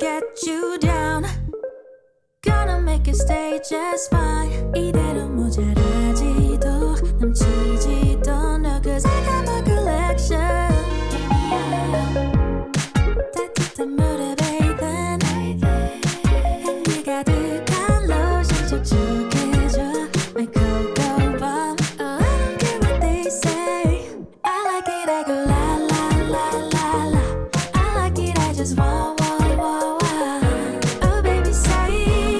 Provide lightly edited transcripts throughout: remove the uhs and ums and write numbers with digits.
get you down. Gonna make you stay just fine. 이대로 모자라지도 넘치지도 않아. Cause I got my collection. 따뜻한 물에 bathe 향기 가득한 로션 촉촉해져. My cocoa bomb. Oh, I don't care what they say. I like it, I go la la la la la. I like it, I just want. Oh baby, say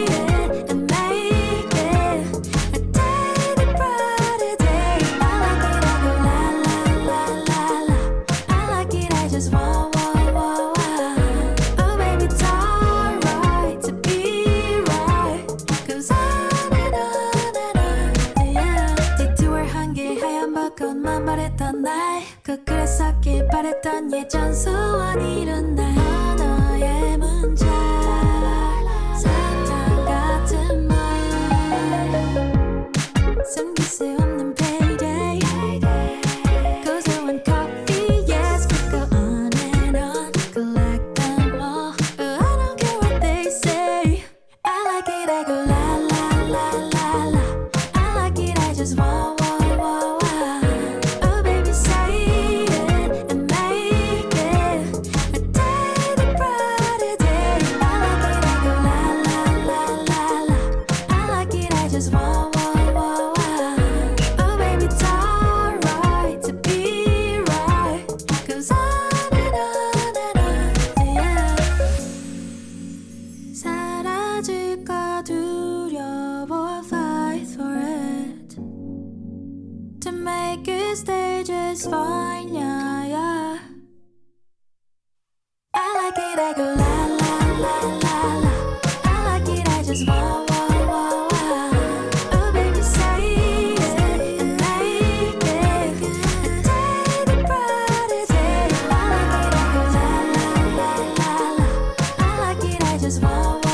it and make it a day brighter day. I like it, I go la la la la la. I like it, I just want. Oh baby, it's alright to be right. Goes on and on and on, yeah. 디투얼 한길 하얀 벚꽃만 바랬던 날 꼭 그랬었길 바랬던 예전 소원 이룬 날. 너의 문자 사탕 같은 말 숨길 수 없는 payday. 고소한 coffee, yes, could go on and on. Collect them all. Oh, I don't care what they say. I like it, I go la la la la la. I like it, I just want. Oh baby, say it and make it a day brighter day. I like it, I go la la la la la. I like it, I just want. Oh baby, it's alright to be right. Goes on and on and on, yeah. 사라질까 두려워. Fight for it to make it stay just fine, yeah, yeah. I like it, I go la la la la la. I like it, I just want. Oh baby, say it and make it a day brighter day. I like it, I go la la la la la. I like it, I just want.